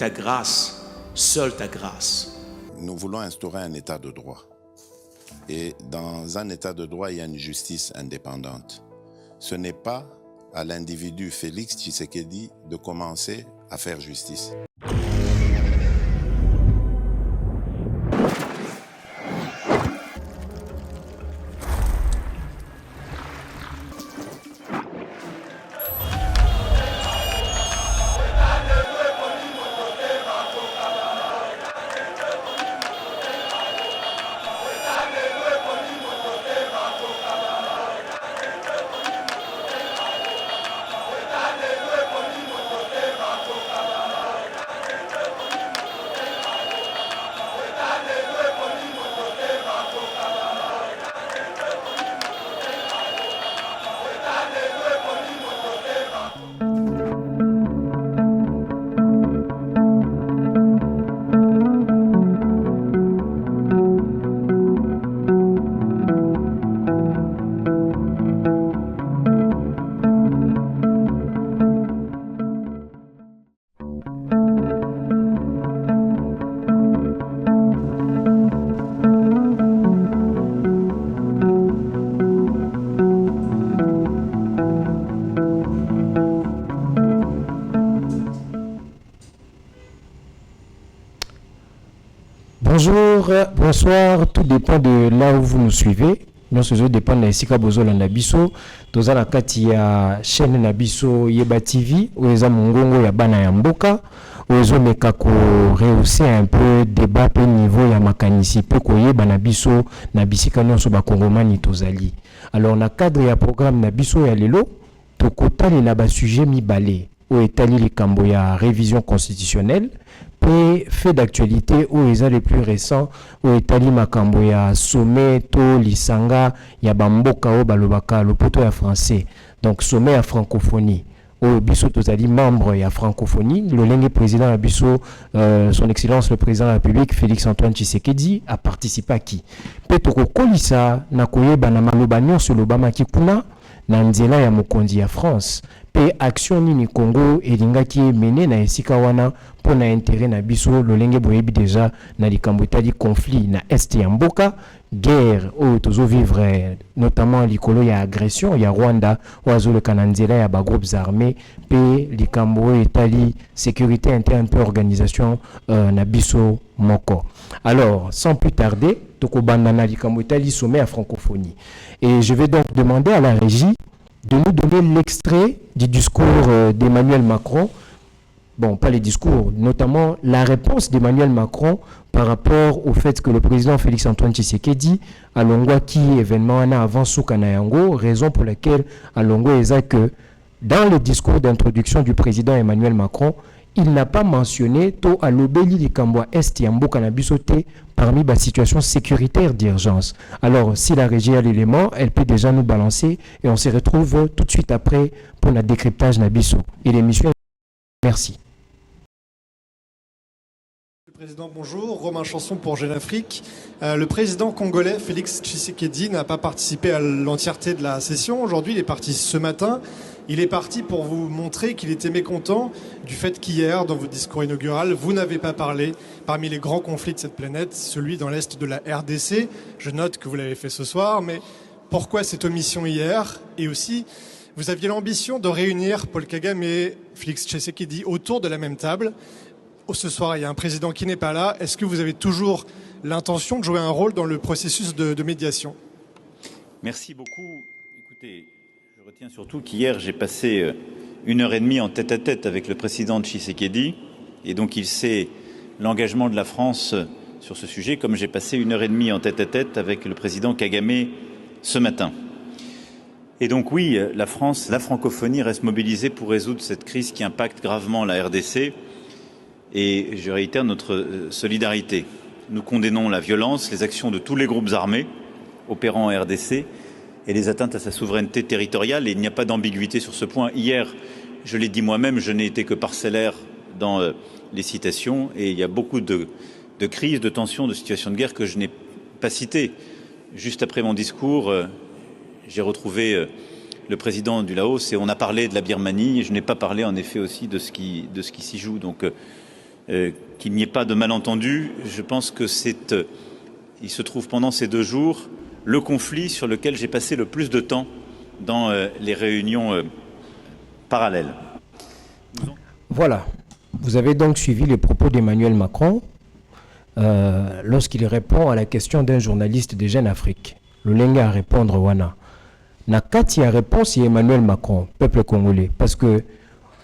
Ta grâce, seule ta grâce. Nous voulons instaurer un état de droit. Et dans un état de droit, il y a une justice indépendante. Ce n'est pas à l'individu Félix Tshisekedi de commencer à faire justice. Bonjour, bonsoir, tout dépend de là où vous nous suivez. Nous sommes dépend de Sika Bozo Nabiso, toza la kati ya chaîne Nabiso Yeba TV, où les amongongo ya bana ya mboka, où les omeka ko rehausser un peu débat au niveau ya makanisi pe ko yeba Nabiso Nabisika nyonso ba kongomani tozali. Alors na cadre ya programme Nabiso ya lelo, tokotali na ba sujet mibale, où etali likambo ya révision constitutionnelle. Pe fait d'actualité où ils ont les plus récents où etali makambo ya sommet to lisanga ya bamboka o balobaka le poto ya français donc sommet ya francophonie au biso tozali membre ya francophonie le lenge président ya biso son excellence le président de la République Félix Antoine Tshisekedi a participé à qui pe toko kolisa na koyeba na maloba nyonso lobama kikuna na nzela ya mokonzi ya France pe action nini Congo elingaki mené na esika wana pour na intérêt na biso lolenge boyebi déjà na likambo etali conflit na est ya mboka guerre o tozo vivre notamment likolo ya agression ya Rwanda oazo le kananzela ya ba groupes armés pe likambo etali sécurité interne pe organisation na biso moko. Alors sans plus tarder toko banda na likambo etali sommet à francophonie et je vais donc demander à la régie de nous donner l'extrait du discours d'Emmanuel Macron. Bon, pas les discours, notamment la réponse d'Emmanuel Macron par rapport au fait que le président Félix Antoine Tshisekedi a longwa qui événement avant Soukanayango, raison pour laquelle a longwa est que dans le discours d'introduction du président Emmanuel Macron, il n'a pas mentionné to alobeli likambo est yambo kanabisote parmi la situation sécuritaire d'urgence. Alors, si la régie a l'élément, elle peut déjà nous balancer et on se retrouve tout de suite après pour le décryptage Nabiso. Et l'émission, merci. Président, bonjour. Romain Chanson pour Jeune Afrique. Le président congolais Félix Tshisekedi n'a pas participé à l'entièreté de la session. Aujourd'hui, il est parti ce matin. Il est parti pour vous montrer qu'il était mécontent du fait qu'hier, dans votre discours inaugural, vous n'avez pas parlé parmi les grands conflits de cette planète, celui dans l'est de la RDC. Je note que vous l'avez fait ce soir, mais pourquoi cette omission hier? Et aussi, vous aviez l'ambition de réunir Paul Kagame et Félix Tshisekedi autour de la même table. Ce soir, il y a un président qui n'est pas là. Est-ce que vous avez toujours l'intention de jouer un rôle dans le processus de médiation? Merci beaucoup. Écoutez, je retiens surtout qu'hier, j'ai passé 1h30 en tête-à-tête avec le président Tshisekedi. Et donc, il sait l'engagement de la France sur ce sujet, comme j'ai passé 1h30 en tête-à-tête avec le président Kagame ce matin. Et donc, oui, la France, la francophonie reste mobilisée pour résoudre cette crise qui impacte gravement la RDC. Et je réitère notre solidarité. Nous condamnons la violence, les actions de tous les groupes armés opérant en RDC et les atteintes à sa souveraineté territoriale. Et il n'y a pas d'ambiguïté sur ce point. Hier, je l'ai dit moi-même, je n'ai été que parcellaire dans les citations. Et il y a beaucoup de crises, de tensions, de situations de guerre que je n'ai pas citées. Juste après mon discours, j'ai retrouvé le président du Laos et on a parlé de la Birmanie. Et je n'ai pas parlé en effet aussi de ce qui s'y joue. Donc qu'il n'y ait pas de malentendu. Je pense que il se trouve pendant ces 2 jours le conflit sur lequel j'ai passé le plus de temps dans les réunions parallèles. Voilà. Vous avez donc suivi les propos d'Emmanuel Macron lorsqu'il répond à la question d'un journaliste de Jeune Afrique. Le lenga à répondre wana. Na kati ya réponse Emmanuel Macron, peuple congolais, parce que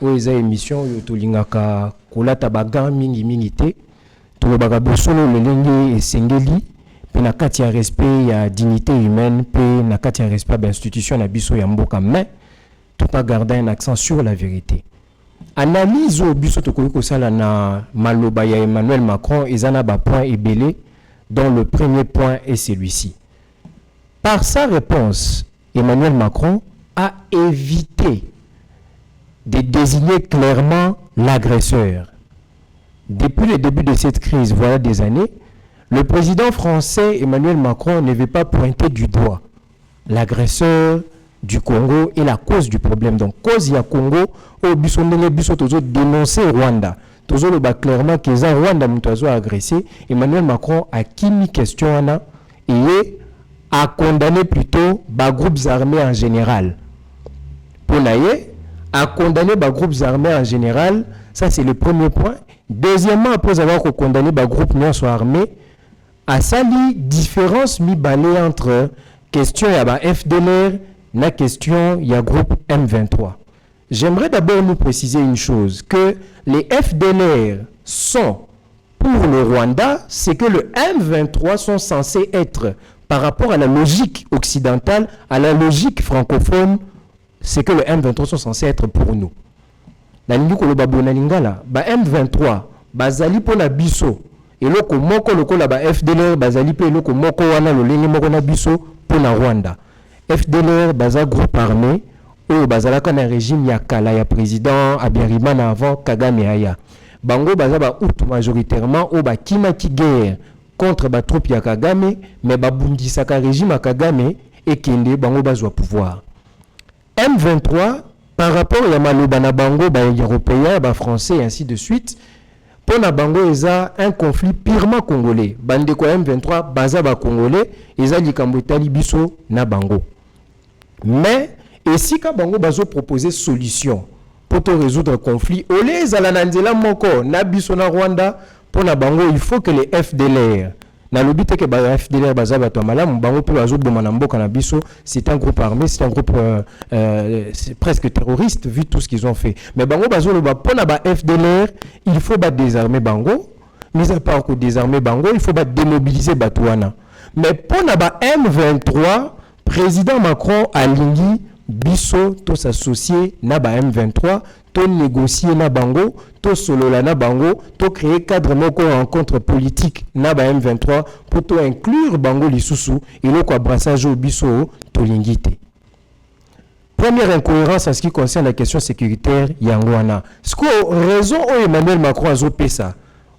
oza émission yo tolingaka kolata bagan mingi te, tolobaka bosolo le lenga esengeli, pe na kati ya respect ya dignité humaine, pe na kati ya respect ba institution na biso ya mboka, mais tout pas garder un accent sur la vérité. Analyse au biso tokoki kosala na maloba ya Emmanuel Macron ezana ba point ebele, dont le premier point est celui-ci. Par sa réponse, Emmanuel Macron a évité de désigner clairement l'agresseur. Depuis le début de cette crise, voilà des années, le président français Emmanuel Macron ne veut pas pointer du doigt l'agresseur du Congo et la cause du problème. Donc, cause du Congo, au biso tozo dénoncer Rwanda. Tozo le clairement que les Rwanda m'ont agressé. Emmanuel Macron a mis question et a condamné plutôt les groupes armés en général. Pour naïe, a condamné les groupes armés en général. Ça, c'est le premier point. Deuxièmement, après avoir condamné les groupes non armés, a sali différence mi-balé entre question ya ba FDLR la question il y a groupe M23. J'aimerais d'abord nous préciser une chose, que les FDLR sont pour le Rwanda, c'est que le M23 sont censés être, par rapport à la logique occidentale, à la logique francophone, c'est que le M23 sont censés être pour nous. La M23, bazali pour la biso, et loko moko loko la ba FDLR, bazali pe loko moko wana lo lenge moko na biso pour la Rwanda. FDLR, baza groupe armé, ou bazalaka na régime ya kala ya président Abiyarimana avant Kagame aya. Bango baza ba out majoritairement ou ba kimaki guerre contre ba troupe ya Kagame, mais ba bundisaka régime ya Kagame et kende bango bazwa pouvoir. M23 par rapport à maloba na bango ba européen, ba français et ainsi de suite, pour na bango eza un conflit purement congolais. Bande ko M23 baza ba congolais, eza likambo etali biso na bango. Mais et si ka bango bazo proposer solution pour te résoudre le conflit, au les alananzela moko na biso na Rwanda pour na bango il faut que les FDLR na lobite que ba FDLR baza bato malamu bango pe bazo boma na mboka na biso, c'est un groupe armé, c'est un groupe presque terroriste vu tout ce qu'ils ont fait. Mais bango bazo loba pour na ba FDLR, il faut ba désarmer bango, mis à part que désarmer bango, il faut ba démobiliser batouana. Mais pour na ba M23, président Macron a lingi biso to s'associer na ba M23, to négocier na bango, to solola na bango, to créer cadre moko rencontre politique na ba M23 pour to inclure bango lisusu et le quoi brassage au biso to lingite. Première incohérence en ce qui concerne la question sécuritaire yangwana. Ce que raison au Emmanuel Macron a pesa.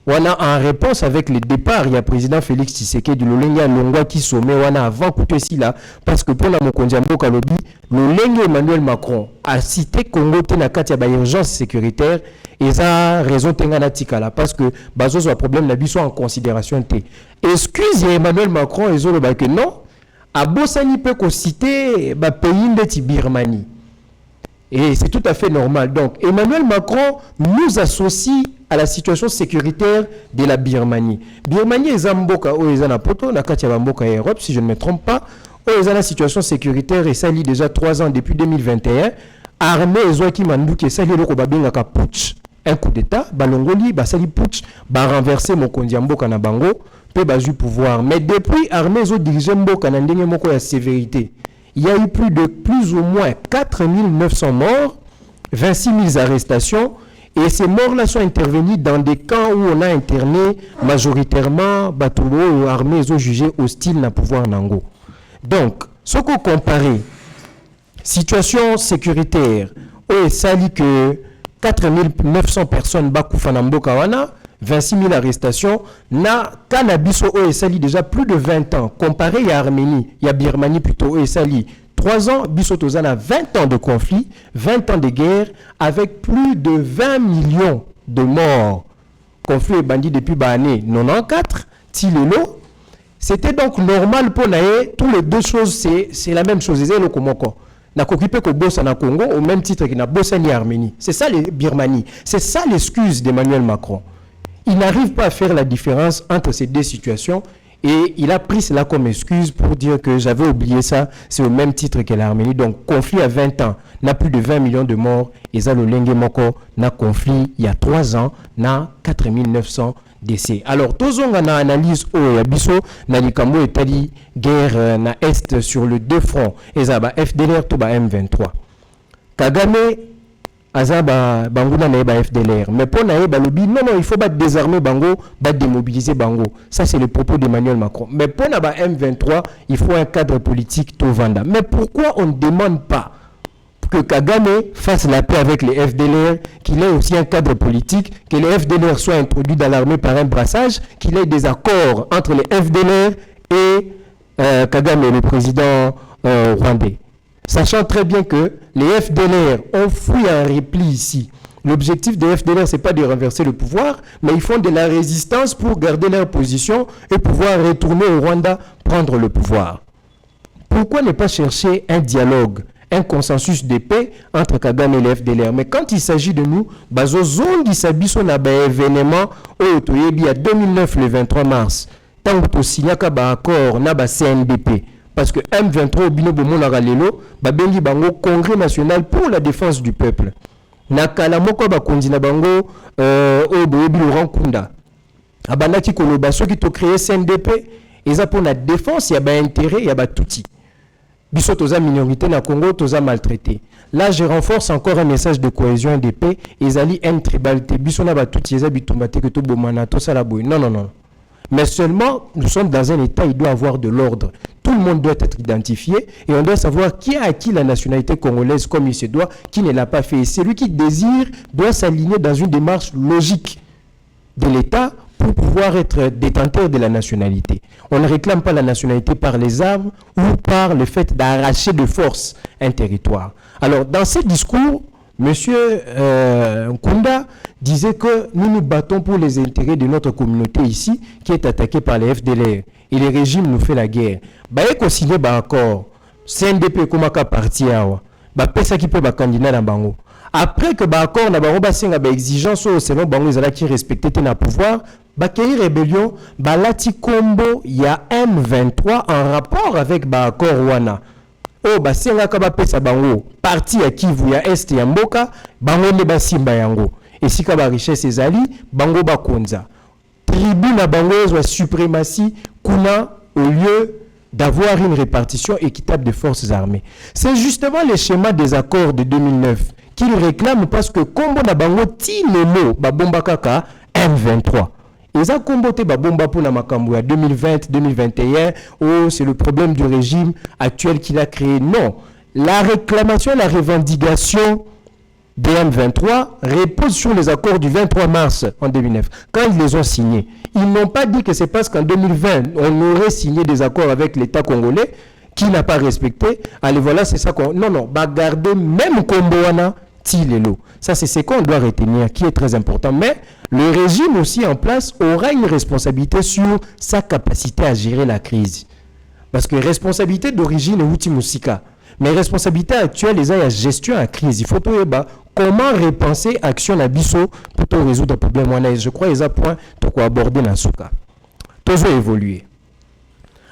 Wana en réponse avec le départ, il y a président Félix Tshisekedi du Lolenga Longwa qui sommet wana avant couper ici là parce que pour la Mokondiambo Kalobi, Lolenga Emmanuel Macron a cité Congo tena kati ya ba urgence sécuritaire et ça raison tengana tikala parce que bazo so problème na biso en considération té. Excuse Emmanuel Macron et zolo ba que non, a bosani peut ko citer ba pays de Birmanie. Et c'est tout à fait normal. Donc Emmanuel Macron nous associe à la situation sécuritaire de la Birmanie. Birmanie est Zamboka, ou est na poto, na katia Bamboka Europe, si je ne me trompe pas, ou est la situation sécuritaire et ça lit déjà 3 ans depuis 2021. Armée Ezouaki Mandouki, ça lit le Kobabinga ka putsch. Un coup d'état, Balongoli, Basali putsch, ba renverser Mokondi Mboka na Bango, peut basu pouvoir. Mais depuis armée Ezo dirige Mboka na ndenge moko ya sévérité. Il y a eu plus ou moins 4900 morts, 26 000 arrestations. Et ces morts-là sont intervenus dans des camps où on a interné majoritairement Batoulo ou armées jugées hostiles à pouvoir Nango. Donc, ce qu'on compare, situation sécuritaire, où ça dit que 4900 personnes Bakoufanambo Kawana, 26 000 arrestations, na cannabis au Sali déjà plus de 20 ans, comparé à Arménie, il y a Birmanie plutôt, au Sali. 3 ans, Bissotozana, 20 ans de conflit, 20 ans de guerre, avec plus de 20 millions de morts. conflit bandit depuis l'année 94, Tilelo. C'était donc normal pour Naé, tous les deux choses, c'est la même chose. C'est le Komoko. Na occupé que bossa na Congo au même titre qu'il n'a bossa ni Arménie. C'est ça les Birmanie. C'est ça l'excuse d'Emmanuel Macron. Il n'arrive pas à faire la différence entre ces deux situations et il a pris cela comme excuse pour dire que j'avais oublié ça, c'est au même titre que l'Arménie. Donc conflit à 20 ans, n'a plus de 20 millions de morts et ça le Lengue Moko n'a conflit il y a 3 ans, n'a 4900 décès. Alors, tozonga na analyse au yabiso na likambo etali guerre na est sur le deux fronts. Ezaba FDLR to ba M23. Kagame azaba bango na ba FDLR. Mais pour na ba lobi non il faut pas désarmer bango, pas démobiliser bango. Ça c'est le propos d'Emmanuel Macron. Mais pour na ba M23, il faut un cadre politique to vanda. Mais pourquoi on ne demande pas que Kagame fasse la paix avec les FDLR, qu'il ait aussi un cadre politique, que les FDLR soient introduits dans l'armée par un brassage, qu'il ait des accords entre les FDLR et Kagame, le président rwandais. Sachant très bien que les FDLR ont fui un repli ici. L'objectif des FDLR, ce n'est pas de renverser le pouvoir, mais ils font de la résistance pour garder leur position et pouvoir retourner au Rwanda, prendre le pouvoir. Pourquoi ne pas chercher un dialogue, un consensus de paix entre Kagame et les FDLR? Mais quand il s'agit de nous, bazo zongi sabiso na ba événement au toyebi à 2009 le 23 mars. Tant que signaka ba accord na ba CNDP parce que M23 au bino bomo na galelo ba bengi bango Congrès national pour la défense du peuple. Na kala moko ba kondina bango au boyebi Laurent Kunda. Abandaki koloba soki to créer CNDP eza pour la défense ya ba intérêt ya ba touti. Biso toza minorité na Congo, toza maltraité. Là, je renforce encore un message de cohésion et de paix. Ezali un tribalité. Biso na batuti eza bitumbate que to bomana to sala boy. Non, non, non. Mais seulement, nous sommes dans un état, il doit avoir de l'ordre. Tout le monde doit être identifié et on doit savoir qui a acquis la nationalité congolaise comme il se doit, qui ne l'a pas fait. Et celui qui désire doit s'aligner dans une démarche logique de l'État pour pouvoir être détenteur de la nationalité. On ne réclame pas la nationalité par les armes ou par le fait d'arracher de force un territoire. Alors, dans ce discours, M. Nkunda disait que nous nous battons pour les intérêts de notre communauté ici, qui est attaquée par les FDLR. Et le régime nous fait la guerre. Baeko signé ba accord. CNDP komaka parti awa. Ba pesa ki pe ba candidat na bango. Après que ba accord na bango ba senga ba exigence selon bango ezala ki respecter na pouvoir, ba kei rébellion, ba lati kombo ya M23 en rapport avec ba accord wana. Oh ba senga ka ba pesa bango parti ya Kivu ya Est ya Mboka, bango ne ba simba yango. Et si ka ba richesse ezali, bango ba konza. Tribu na bango ezwa suprématie kuna au lieu d'avoir une répartition équitable des forces armées. C'est justement le schéma des accords de 2009 qu'ils réclament parce que Kombo na bango ti lelo ba bomba kaka M23. Ils ont combattu ba bomba pour la makambo ya 2020, 2021. Oh, c'est le problème du régime actuel qu'il a créé. Non, la réclamation, la revendication des M23 repose sur les accords du 23 mars en 2009, quand ils les ont signés. Ils n'ont pas dit que c'est parce qu'en 2020, on aurait signé des accords avec l'État congolais qui n'a pas respecté. Allez, voilà, c'est ça qu'on... Non, non, bah garder même Komboana, Tilelo. Ça, c'est ce qu'on doit retenir, qui est très important. Mais le régime aussi en place aura une responsabilité sur sa capacité à gérer la crise. Parce que responsabilité d'origine est Outi Moussika. Mais responsabilité actuelle, c'est la gestion à crise. Il faut tout comment repenser action à biso pour résoudre le problème. Je crois que c'est un point pour aborder dans ce cas. Tout évoluer.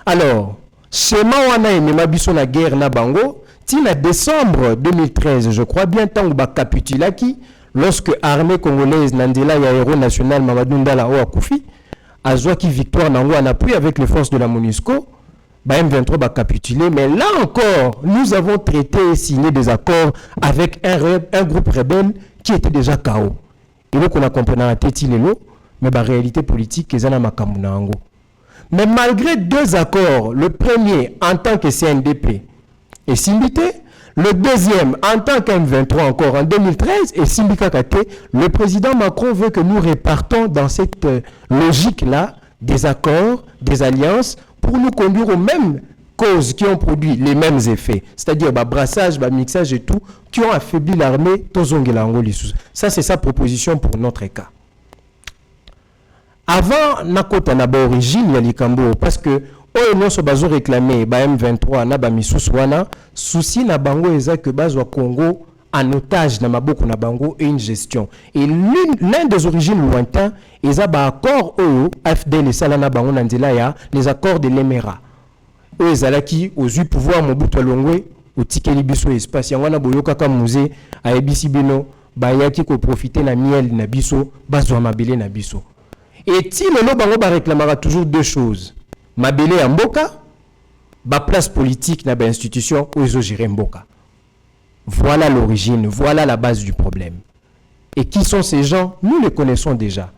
Alors, schéma wana et biso la guerre na bango, en décembre 2013, je crois bien tant que capitulaki, lorsque l'armée congolaise Nandela ya héros national Mamadou Ndala o akufi, a qui victoire nango en appui avec les forces de la MONUSCO. M23 va capituler, mais là encore, nous avons traité et signé des accords avec un groupe rebelle qui était déjà KO. Et donc on a compris dans la tête, mais la réalité politique, c'est un makamunango. Mais malgré deux accords, le premier en tant que CNDP est Simbité, le deuxième en tant qu'M23 encore en 2013 et Simbika Kate, le président Macron veut que nous répartons dans cette logique-là des accords, des alliances, pour nous conduire aux mêmes causes qui ont produit les mêmes effets, c'est-à-dire brassage, mixage et tout, qui ont affaibli l'armée. Ça, c'est sa proposition pour notre cas. avant nakota na ba origine ya likambo parce que oyo nyonso bazo réclamer ba M23 na ba misusu wana souci na bango eza que bazwa Congo en otage na maboko na bango et une gestion et l'un des origines lointains eza ba accord oyo FDL sala na bango na nzela ya les accords de l'Emera oyo ezalaki ozwi pouvoir Mobutu Alongwe otikeli biso espace yango na boyoka ka musée ayebisi bino bayaki ko profiter na miel na biso bazwa mabele na biso et ti lelo bango ba réclamera toujours deux choses mabele ya mboka ba place politique na ba institution oyo gérer mboka. Voilà l'origine, voilà la base du problème. Et qui sont ces gens? Nous les connaissons déjà.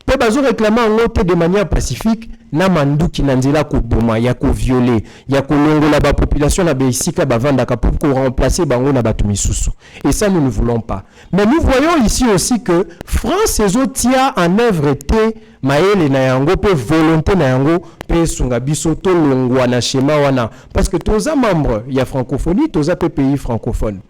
Peu bazo réclamer en note de manière pacifique, na mandu ki nanzela ko boma, ya ko violer, ya ko longola ba population na beisika ba vandaka pour ko remplacer bango na batu misusu. Et ça nous ne voulons pas. Mais nous voyons ici aussi que France ezotia en œuvre te maele na yango pe volonté na yango pe sunga biso to longwa na schéma wana parce que toza membre ya francophonie, toza pe pays francophone.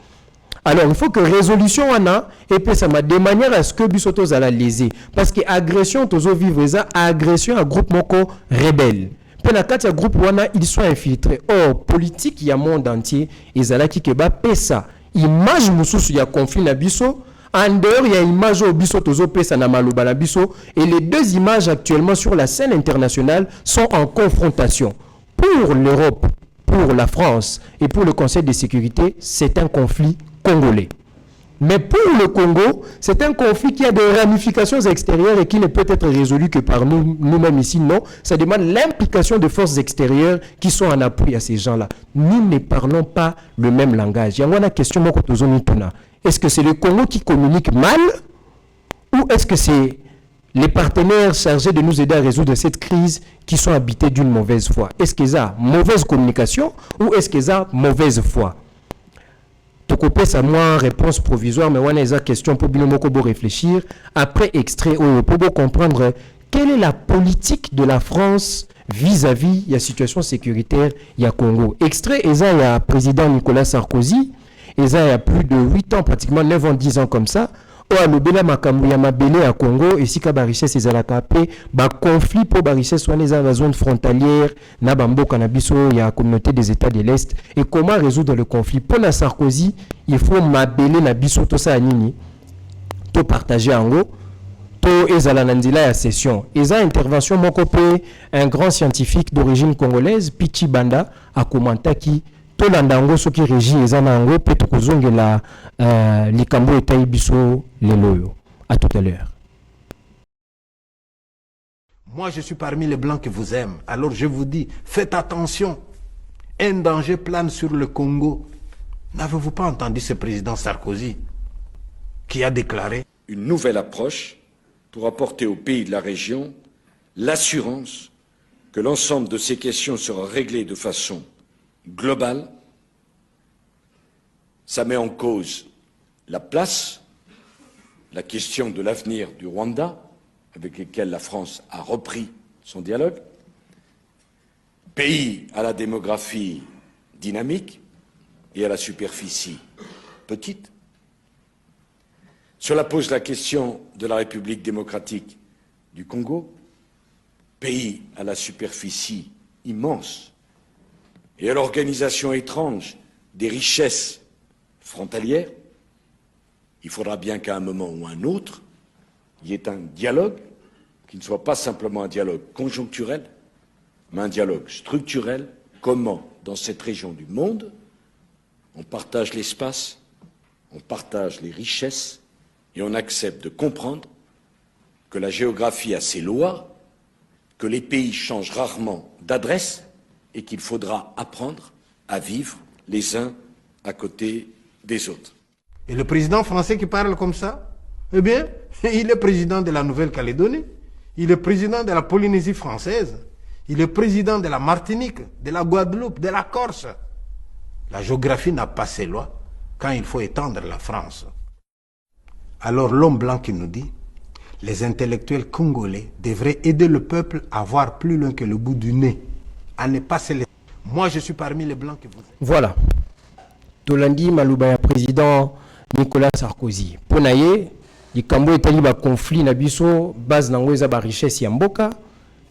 Alors, il faut que résolution wana et puis ça m'a de manière à ce que bisoto za la léser parce que agression tozo vivre ça agression à groupe moko rebelle. Puis na kati ya groupe wana ils sont infiltrés. Or politique ya monde entier ezalaki ke ba pesa image mususu ya conflit na biso en dehors il y a image au biso tozo pesa na maloba na biso et les deux images actuellement sur la scène internationale sont en confrontation. Pour l'Europe, pour la France et pour le Conseil de sécurité, c'est un conflit congolais. Mais pour le Congo, c'est un conflit qui a des ramifications extérieures et qui ne peut être résolu que par nous-mêmes ici. Non, ça demande l'implication de forces extérieures qui sont en appui à ces gens-là. Nous ne parlons pas le même langage. Il y a une question. Est-ce que c'est le Congo qui communique mal ou est-ce que c'est les partenaires chargés de nous aider à résoudre cette crise qui sont habités d'une mauvaise foi? Est-ce qu'ils ont mauvaise communication ou est-ce qu'ils ont mauvaise foi? Tokopé ça moi réponse provisoire mais on a des questions pour bien réfléchir après extrait pour comprendre quelle est la politique de la France vis-à-vis de la situation sécuritaire il y a Congo. Extrait il y a président Nicolas Sarkozy il y a plus de 8 ans pratiquement 9 ans 10 ans comme ça au lobela makambu ya mabele à Congo et si ka ba richesse ezalaka pe ba conflit pour ba richesse wana za la zone frontalière na bamboka na biso ya communauté des États de l'Est et comment résoudre le conflit pour la Sarkozy il faut mabele na biso to sa nini to partager ango to ezala na nzela ya session eza intervention moko pe un grand scientifique d'origine congolaise Pichi Banda a commentaki to landango soki régie ezana ango pe to kozongela likambo etai biso leloyo. À tout à l'heure. Moi, je suis parmi les Blancs que vous aimez. Alors je vous dis, faites attention. Un danger plane sur le Congo. N'avez-vous pas entendu ce président Sarkozy qui a déclaré une nouvelle approche pour apporter aux pays de la région l'assurance que l'ensemble de ces questions sera réglé de façon globale. Ça met en cause la place, la question de l'avenir du Rwanda, avec lequel la France a repris son dialogue, pays à la démographie dynamique et à la superficie petite. Cela pose la question de la République démocratique du Congo, pays à la superficie immense et à l'organisation étrange des richesses frontalières. Il faudra bien qu'à un moment ou un autre, il y ait un dialogue qui ne soit pas simplement un dialogue conjoncturel, mais un dialogue structurel. Comment, dans cette région du monde, on partage l'espace, on partage les richesses et on accepte de comprendre que la géographie a ses lois, que les pays changent rarement d'adresse et qu'il faudra apprendre à vivre les uns à côté des autres. Et le président français qui parle comme ça, eh bien, il est président de la Nouvelle-Calédonie, il est président de la Polynésie française, il est président de la Martinique, de la Guadeloupe, de la Corse. La géographie n'a pas ses lois quand il faut étendre la France. Alors l'homme blanc qui nous dit, les intellectuels congolais devraient aider le peuple à voir plus loin que le bout du nez, à ne pas se laisser. Moi je suis parmi les blancs qui vous... Voilà. Tolandi Malouba, président Nicolas Sarkozy. Ponaye, likambo etali ba conflit na biso base nango eza ba richesse ya mboka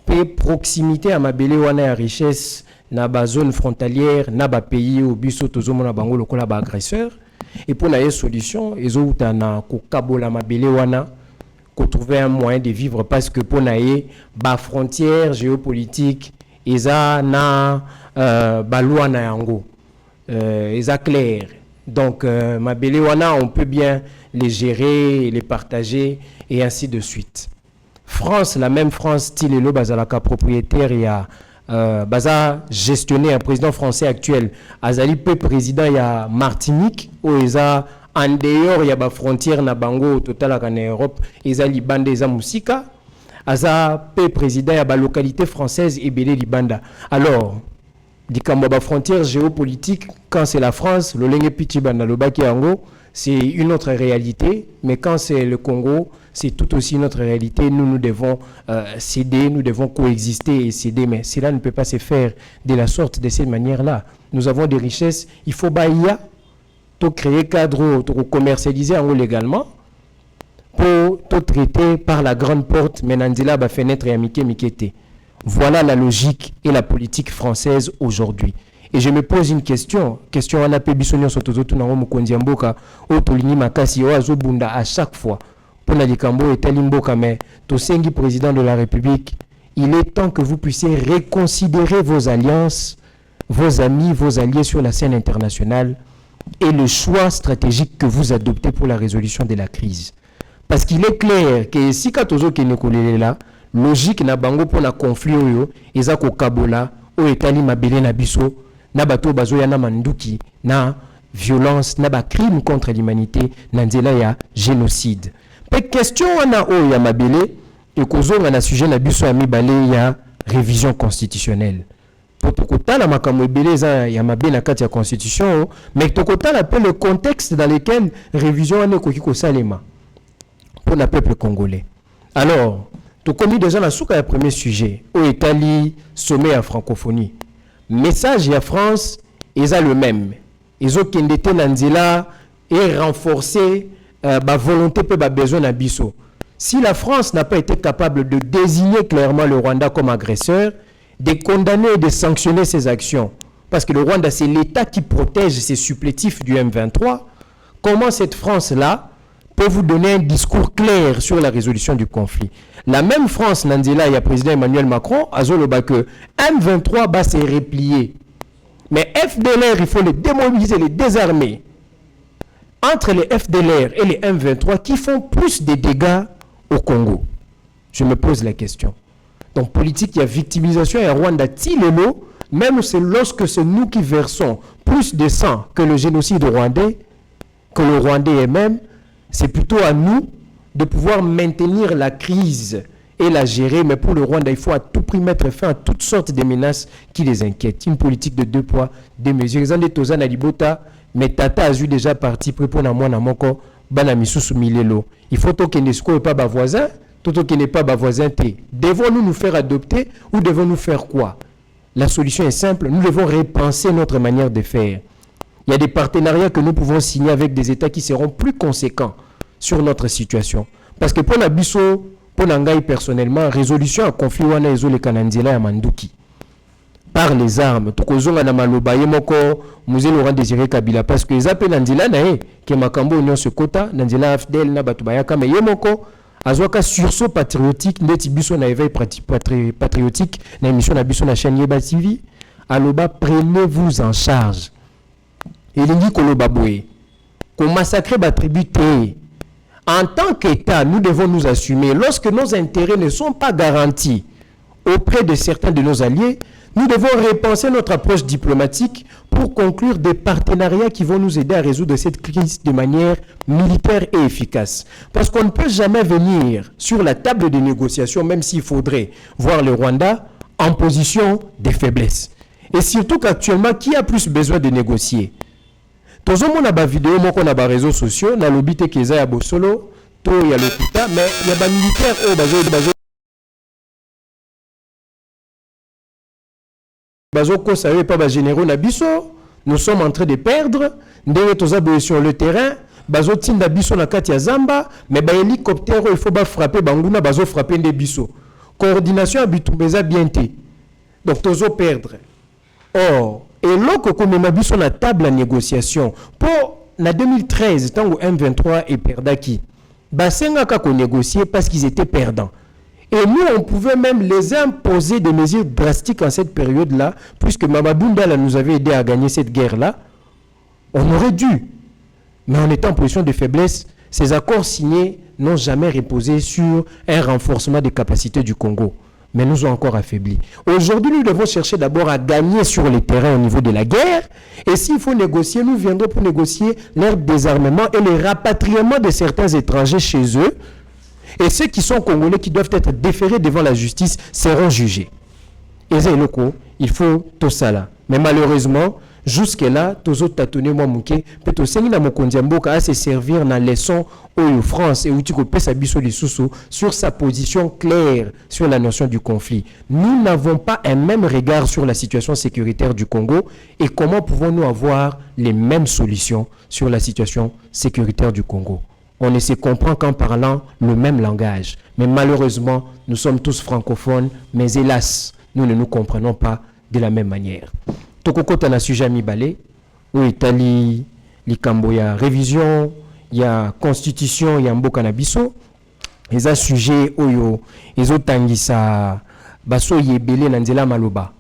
pe proximité à mabele wana ya richesse na ba zone frontalière na ba pays au biso tozomona bango lokola ba agresseur et pour la solution ezouta na ko kabola mabele wana ko trouver un moyen de vivre parce que pour naie ba frontière géopolitique eza na ba loi na yango eza clair. Donc, mabele wana, on peut bien les gérer, les partager, et ainsi de suite. France, la même France, style Elo Bazalaka propriétaire, il y a Baza gestionnaire, un président français actuel, Azali Pe président, il y a Martinique, où il y a en dehors, il y a des frontières na Bango, total en Europe, il y a Libanda, il y a Moussika, Aza Pe président, il y a des localités françaises et Belé Libanda. Alors, la frontière géopolitique, quand c'est la France, le Lengue Pichibanda, le Bakiango, c'est une autre réalité. Mais quand c'est le Congo, c'est tout aussi une autre réalité. Nous devons céder, nous devons coexister et céder. Mais cela ne peut pas se faire de la sorte, de cette manière-là. Nous avons des richesses. Il faut bailler, créer cadre, commercialiser en légalement, pour traiter par la grande porte, mais Nandila ba fenêtre et amitié mikete. Voilà la logique et la politique française aujourd'hui. Et je me pose une question. Question à la Pébissonion Sotozotu na Mukonzi Mboka, Otolini Makasi, Oazo Bunda à chaque fois. Pour Nalikambo et Talimboka, mais Tosengi, président de la République, il est temps que vous puissiez reconsidérer vos alliances, vos amis, vos alliés sur la scène internationale et le choix stratégique que vous adoptez pour la résolution de la crise. Parce qu'il est clair que si Katozo Kenekolele là, logique na bango pour la conflit oyo eza ko kabola o etali mabele na biso na bato bazo ya na manduki na violence na ba crime contre l'humanité na nzela ya génocide. Pe question wana o ya mabele e kozonga na sujet na biso ya mibale ya révision constitutionnelle. Tokotala makambo ebele za ya mabele na kati ya constitution mais tokotala pe le contexte dans lequel révision wana ko kiko salema pour le peuple congolais. Alors tout comme déjà la souka le premier sujet, au Italie, sommet à francophonie. Message à France, ils ont le même. Ils ont qu'un été nanzila et renforcer la volonté et besoin d'abisso. Si la France n'a pas été capable de désigner clairement le Rwanda comme agresseur, de condamner et de sanctionner ses actions, parce que le Rwanda c'est l'État qui protège ses supplétifs du M23, comment cette France-là peut vous donner un discours clair sur la résolution du conflit? La même France, Nandila, il y a le président Emmanuel Macron, a dit que M23 va se replier. Mais FDLR, il faut les démobiliser, les désarmer. Entre les FDLR et les M23, qui font plus de dégâts au Congo? Je me pose la question. Donc, politique, il y a victimisation et Rwanda Tilelo, même c'est lorsque c'est nous qui versons plus de sang que le génocide rwandais, que le Rwandais même, c'est plutôt à nous de pouvoir maintenir la crise et la gérer. Mais pour le Rwanda, il faut à tout prix mettre fin à toutes sortes de menaces qui les inquiètent. Une politique de 2 poids, 2 mesures. Exemple de Tozana Libota, mais Tata a eu déjà parti pour na moi na moko bana misusu milelo. Il faut que Nesco et pas bas voisin, tout qui n'est pas bas voisin té. Devons-nous nous faire adopter ou devons-nous faire quoi? La solution est simple. Nous devons repenser notre manière de faire. Il y a des partenariats que nous pouvons signer avec des États qui seront plus conséquents sur notre situation. Parce que pour la biso, pour l'angaï personnellement, résolution à conflit wana ezo le kananzela ya manduki. Par les armes, tokozonga na maloba yemoko Mzee Laurent Désiré Kabila parce que zape nanzela na ke makambo union se kota nanzela afdel na batu bayaka mais yemoko azwaka sursaut patriotique ndeti biso na éveil patriotique na émission na biso na chaîne Yeba TV. Aloba, prenez-vous en charge. Elingi koloba boye ko massacrer ba tribu té. En tant qu'État, nous devons nous assumer. Lorsque nos intérêts ne sont pas garantis auprès de certains de nos alliés, nous devons repenser notre approche diplomatique pour conclure des partenariats qui vont nous aider à résoudre cette crise de manière militaire et efficace. Parce qu'on ne peut jamais venir sur la table de négociation, même s'il faudrait voir le Rwanda en position de faiblesse. Et surtout qu'actuellement, qui a plus besoin de négocier? Tozomo na ba vidéo moko na ba réseaux sociaux na lobité keza ya bosolo to ya lokuta mais ya ba militaire o bazo ko sawe pas ba généraux na biso. Nous sommes en train de perdre ndenge toza sur le terrain bazo tinda biso na kati ya zamba mais ba hélicoptère il faut ba frapper banguna bazo frapper nde biso coordination ya bitumba eza bien te donc tozo perdre or eloko komema biso na table ya négociation pour na 2013 tango M23 et perdaki basengaka ko négocier parce qu'ils étaient perdants. Et nous, on pouvait même les imposer des mesures drastiques en cette période-là, puisque Mamabunda nous avait aidé à gagner cette guerre-là. On aurait dû. Mais en étant en position de faiblesse, ces accords signés n'ont jamais reposé sur un renforcement des capacités du Congo, mais nous ont encore affaiblis. Aujourd'hui, nous devons chercher d'abord à gagner sur les terrains au niveau de la guerre. Et s'il faut négocier, nous viendrons pour négocier leur désarmement et le rapatriement de certains étrangers chez eux. Et ceux qui sont congolais, qui doivent être déférés devant la justice, seront jugés. Et c'est le coup, il faut tout ça là. Mais malheureusement, jusque-là, tous autres tâtonnés, moi, mouké, peut-être aussi, na mokondiamboka à se servir dans les leçons au France et où tu coupes sa biso sur sa position claire sur la notion du conflit. Nous n'avons pas un même regard sur la situation sécuritaire du Congo et comment pouvons-nous avoir les mêmes solutions sur la situation sécuritaire du Congo. On ne se comprend qu'en parlant le même langage. Mais malheureusement, nous sommes tous francophones, mais hélas, nous ne nous comprenons pas de la même manière. Tokokota na sujet mibale, où Italie, likambo ya révision, ya constitution, ya mboka na biso, eza sujet oyo, ezo tangisa baso yebele na nzela maloba,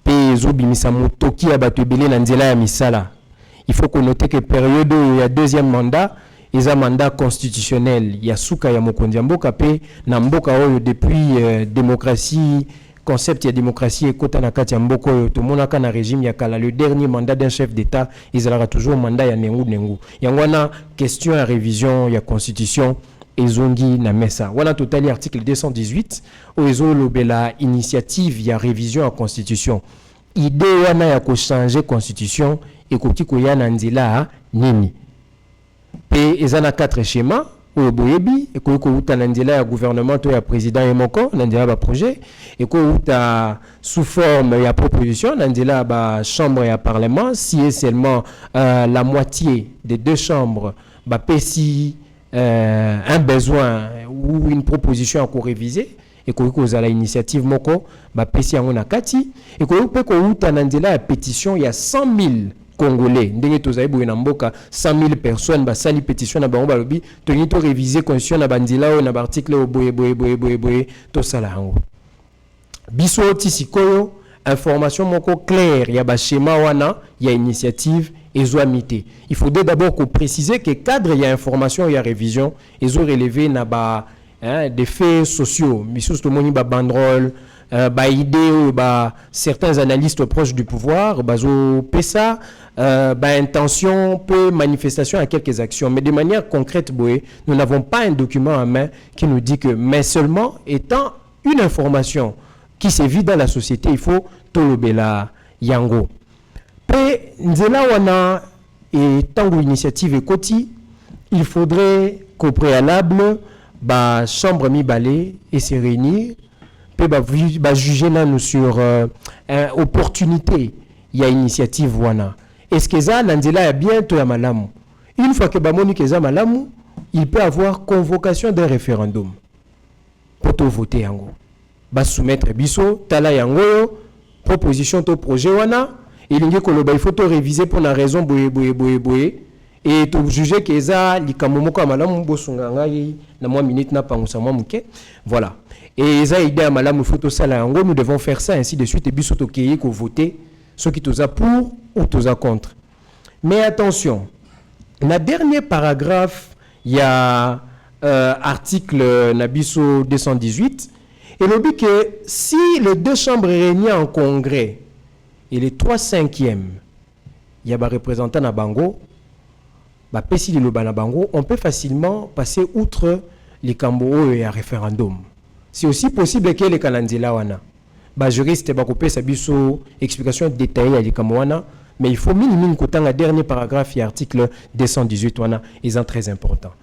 pe ezo bimisa motoki ya bato ebele na nzela ya misala. Il faut qu'on note que période où il y a deuxième mandat, ils ont un mandat constitutionnel. Il y a souka ya mokondi mboka pe na mboka oyo depuis démocratie, concept ya démocratie et kota na kati ya mboka oyo to monaka na régime ya kala le dernier mandat d'un chef d'état, ils aura toujours mandat ya nengu. Yangwana question à révision ya constitution ezongi na mesa. Wana totali article 218 o ezo lobela initiative ya révision à constitution. Idée wana ya ko changer constitution et koki ko ya na nzela nini. Pe ezana 4 schémas au boyebi et ko uta na nzela ya gouvernement to ya président et moko na nzela ba projet et ko uta sous forme ya proposition na nzela ba chambre ya parlement si est seulement la moitié des deux chambres ba pesi un besoin ou une proposition à ko réviser et ko la initiative moko ba pesi yango na kati et ko uta na nzela ya pétition ya 100 000 Congolais, ndenge tozayi boye na mboka 100 000 personnes basali pétition na bango balobi toni to réviser constitution na bandila o na article o boye to sala yango biso ti sikoyo information moko claire ya ba schéma wana ya initiative ezwamité. Il faudrait d'abord qu'on préciser que cadre ya information ya révision ezo relevé na ba des faits sociaux misus to moni ba banderole ba idée ba certains analystes proches du pouvoir bazo pesa ba intention peu manifestation à quelques actions mais de manière concrète boé nous n'avons pas un document en main qui nous dit que mais seulement étant une information qui se vit dans la société il faut tolobela yango pe nzela wana et tango initiative ekoti il faudrait qu'au préalable ba chambre mibale et se réunir ba juger là nous sur opportunité il y a initiative wana est-ce que ça nandela ya bientôt ya malamu une fois que ba moni que ça malamu il peut avoir convocation d'un référendum pour to voter yango ba soumettre biso tala yango proposition to projet wana ilingi koloba il faut to réviser pour la raison boye et to juger que ça likamomoko ya malamu bosunga ngai na moi minute na pangusa moi muke voilà. Et ça idée à malamu photo sala yango nous devons faire ça ainsi de suite et biso to keye ko voter ceux qui toza pour ou toza contre. Mais attention, la dernier paragraphe il y a article nabiso 218 et le but que si les deux chambres réunies en congrès et les 3/5 il y a ba représentant na bango ba pesi le bana bango on peut facilement passer outre les kambo et un référendum. C'est aussi possible que les kalandila wana ba juriste ba couper sa biso explication détaillée à les wana mais il faut minimum kotanga dernier paragraphe et article 218 wana ils sont très importants.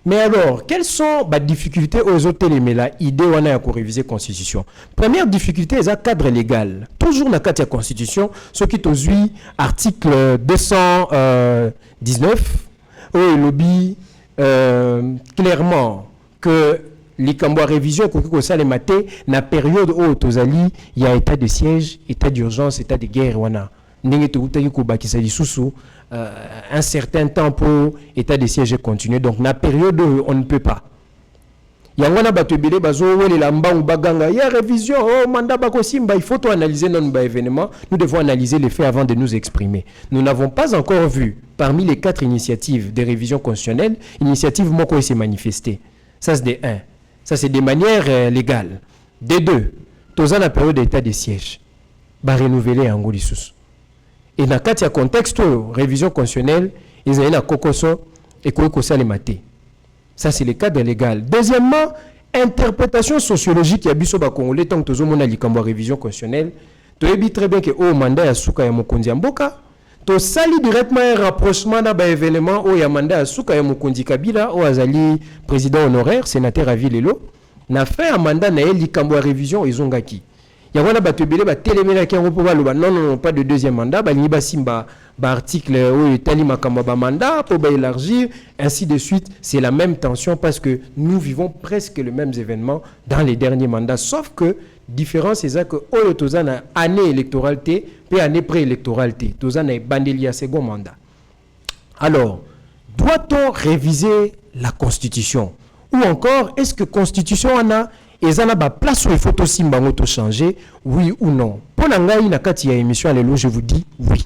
Mais alors quelles sont les difficultés aux autres éléments idée wana ya ko réviser constitution. Première difficulté est un cadre légal. Toujours na carte ya constitution ce qui tozui article 219 au lobby clairement que likambo révision ko ça les maté na période où tozali il y a état de siège, état d'urgence, état de guerre wana ndenge to utaki ko bakisa lisusu un certain temps pour état de siège continuer. Donc na période où on ne peut pas. Yangwana batubile bazo wele la mbangu baganga ya révision oh mandat bako simba, il faut tout analyser non ba événement. Nous devons analyser les faits avant de nous exprimer. Nous n'avons pas encore vu parmi les 4 initiatives de révision constitutionnelle, initiative moko s'est manifestée. Ça c'est des 1. Ça c'est des manières légales. Des 2. Toza la période d'état de siège. Ba renouveler en lisusu. Et dans le contexte révision constitutionnelle, ils ont un kokoso et ko ça les maté. Ça, c'est le cadre légal. Deuxièmement, interprétation sociologique ya biso ba Congolais tant que tozomona likambo révision constitutionnelle. Tu sais très bien que au mandat ya suka ya mokonzi mboka, to sali directement un rapprochement na ba événement au ya mandat ya suka ya mokonzi Kabila au azali président honoraire, sénateur à Vilelo, na fait un mandat na likambo révision ezongaki. Il y a un batubile ba téléména qui ont non pas de deuxième mandat ba ni ba simba ba article où tali makamba ba mandat pour ba élargir ainsi de suite. C'est la même tension parce que nous vivons presque les mêmes événements dans les derniers mandats, sauf que différence c'est ça que au tozana année électorale t puis année préélectorale t tozana bandeli à second mandat. Alors doit-on réviser la constitution ou encore est-ce que constitution en a et ça n'a pas place où il faut aussi changer, oui ou non. Pour l'angaï na kati ya émission alelo, je vous dis oui.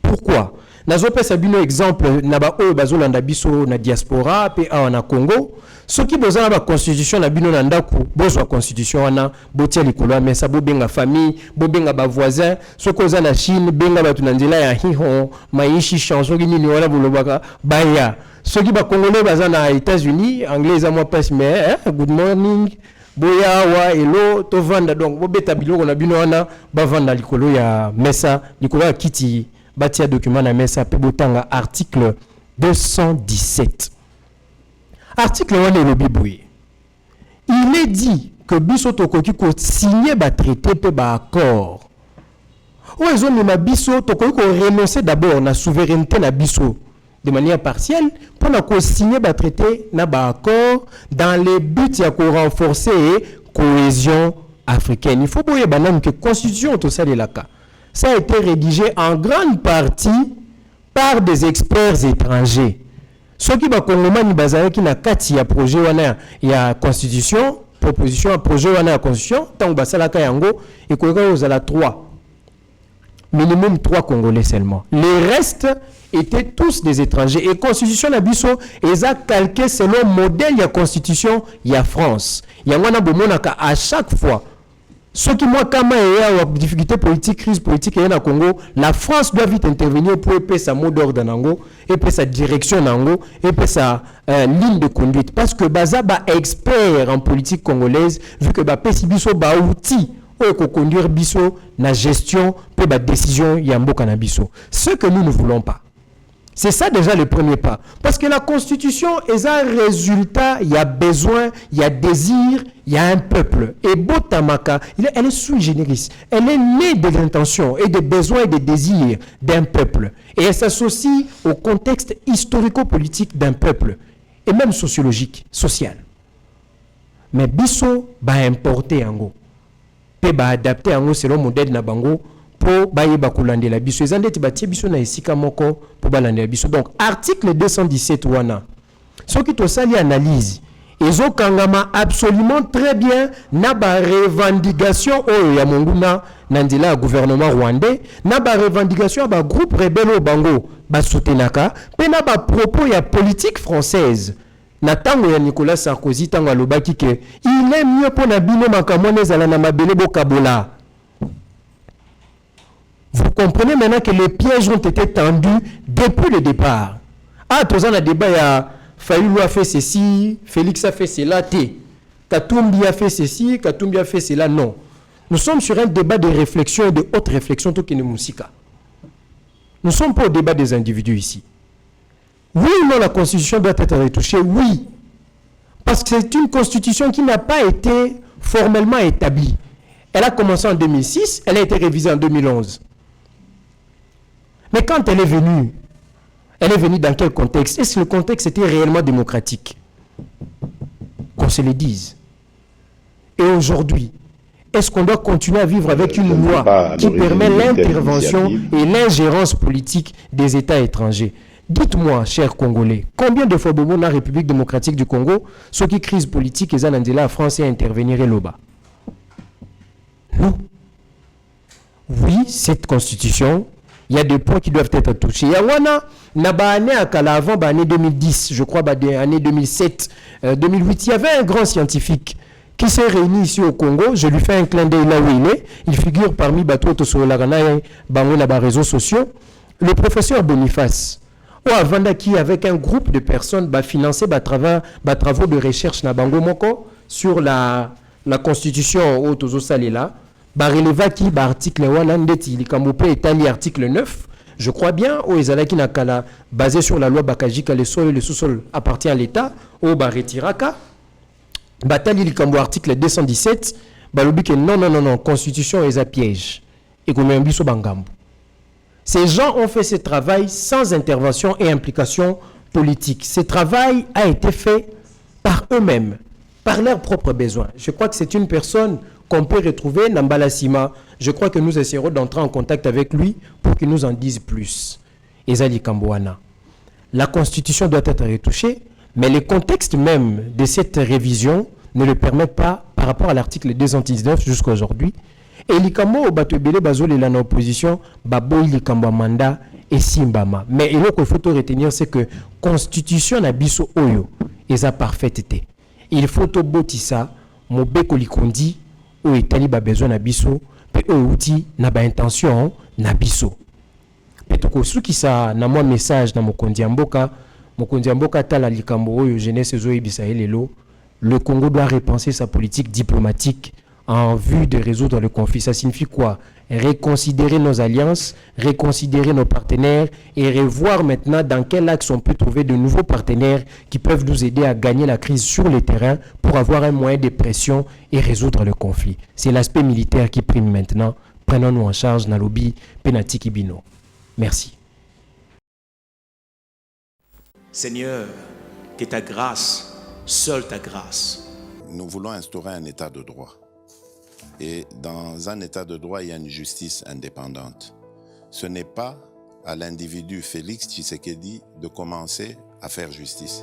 Pourquoi? Nazo pesa bino exemple na ba o bazolanda biso na diaspora pe a na Congo. Ce qui besoin ba constitution na bino na ndaku, bozo constitution wana botia likolo mais ça bo benga famille, bo benga ba voisin, ce ko za na Chine benga ba tunandila ya hiho, maishi chanson nini wala bolobaka baya. Ce qui ba congolais baza na États-Unis, anglais za moi passe mais good morning. Boya wa elo to vanda donc bobeta biloko na bino wana ba vanda likolo ya mesa likolo ya kiti batia document na mesa pe botanga article 217. Article wana lobi boye. Il est dit que biso tokoki ko signer ba traité pe ba accord. Oezo ni biso tokoki ko renoncer d'abord na souveraineté na biso de manière partielle pour nous signer un traité na ba accord dans le but de renforcer la cohésion africaine. Il faut que la constitution tout ça de la cas. Ça a été rédigé en grande partie par des experts étrangers. Ceux qui ba congolais bazali qui na kati ya projet wana ya constitution, proposition à projet wana ya constitution, tant ba salaka yango et ko ozala 3. Minimum 3 Congolais seulement. Les restes étaient tous des étrangers. Et constitution Nabiso, ils ont calqué selon le modèle de la constitution de la France. Il y a à chaque fois, ceux qui moi quand il y a des difficultés politiques, crise politique au Congo, la France doit vite intervenir pour épayer sa mot d'ordre nango, épayer sa direction nango, épayer sa ligne de conduite. Parce que Baza ba expert en politique congolaise, vu que ba Pesibiso ba outil pour conduire biso na gestion pour la décision yamboka na biso. Ce que nous ne voulons pas. C'est ça déjà le premier pas. Parce que la constitution est un résultat, il y a besoin, il y a désir, il y a un peuple. Et Botamaka, elle est sui generis. Elle est née de l'intention et des besoins et des désirs d'un peuple. Et elle s'associe au contexte historico-politique d'un peuple. Et même sociologique, social. Mais biso va importer en gros. Pe ba adapter en selon modèle na bango pour ba yeba kolandela biso ezandeti batie biso na esika moko pour balandela biso. Donc article 217 wana soki to sali analyse ezokangama absolument très bien na ba revendication oyo ya monguna na ndila gouvernement rwandais na ba revendication ba groupe rebelle au bango ba soutenaka pe na ba propos ya politique française. Natango ya Nicolas Sarkozy tango alobaki que il est mieux pour na bino makamone zala na mabele bokabola. Vous comprenez maintenant que les pièges ont été tendus depuis le départ. Ah, tous en a débat ya Fayulu a fait ceci, Félix a fait cela, Katumbi a fait ceci, Katumbi a fait cela, non. Nous sommes sur un débat de réflexion et de haute réflexion tout qui ne musika. Nous ne sommes pas au débat des individus ici. Oui ou non, la constitution doit être retouchée? Oui. Parce que c'est une constitution qui n'a pas été formellement établie. Elle a commencé en 2006, elle a été révisée en 2011. Mais quand elle est venue, Elle est venue dans quel contexte? Est-ce que le contexte était réellement démocratique? Qu'on se le dise. Et aujourd'hui, est-ce qu'on doit continuer à vivre avec une loi qui permet l'intervention et l'ingérence politique des États étrangers? Dites-moi, chers Congolais, combien de fois dans la République démocratique du Congo, ceux qui crise politique, ils ont la France et intervenir et l'OBA? Non. Oui, cette constitution, il y a des points qui doivent être touchés. Il y a avant l'année 2010, je crois, l'année 2007, 2008, il y avait un grand scientifique qui s'est réuni ici au Congo. Je lui fais un clin d'œil là où il est. Il figure parmi Bato sur les réseaux sociaux. Le professeur Boniface, ou avant qui avec un groupe de personnes financé travaux de recherche na Bango Moko sur la constitution au Tozo Salela. Releva qui article 1 ndeti likambope etali article 9, je crois bien, au ezalaki nakala basé sur la loi Bakajika, le sol et le sous-sol appartient à l'État, au Baretiraka batali likambo article 217 balobi que non constitution est à piège et comme biso bangambo. Ces gens ont fait ce travail sans intervention et implication politique. Ce travail a été fait par eux-mêmes, par leurs propres besoins. Je crois que c'est une personne qu'on peut retrouver, Nambala Sima. Je crois que nous essaierons d'entrer en contact avec lui pour qu'il nous en dise plus. Ezali Kambouana. La Constitution doit être retouchée, mais le contexte même de cette révision ne le permet pas par rapport à l'article 219 jusqu'à aujourd'hui. Et Likambo au Batobele Bazol et la opposition, Baboy Likambo Manda et Simbama. Mais il faut retenir, c'est que Constitution Nabiso Oyo est à parfaiteté. Il faut au Botissa, Mobeko Likondi, où Italie a besoin Nabiso, et outil n'a pas intention Nabiso. Petoko Suki sa na moi message na Mokondi Amboka tala Likambo Oyo jeunesse Zoé Bisaelelo. Le Congo doit repenser sa politique diplomatique en vue de résoudre le conflit. Ça signifie quoi? Reconsidérer nos alliances, reconsidérer nos partenaires et revoir maintenant dans quel axe on peut trouver de nouveaux partenaires qui peuvent nous aider à gagner la crise sur le terrain pour avoir un moyen de pression et résoudre le conflit. C'est l'aspect militaire qui prime maintenant. Prenons-nous en charge, Nalobi, Penati Kibino. Merci. Seigneur, que ta grâce, seule ta grâce. Nous voulons instaurer un état de droit. Et dans un état de droit, il y a une justice indépendante. Ce n'est pas à l'individu Félix Tshisekedi de commencer à faire justice.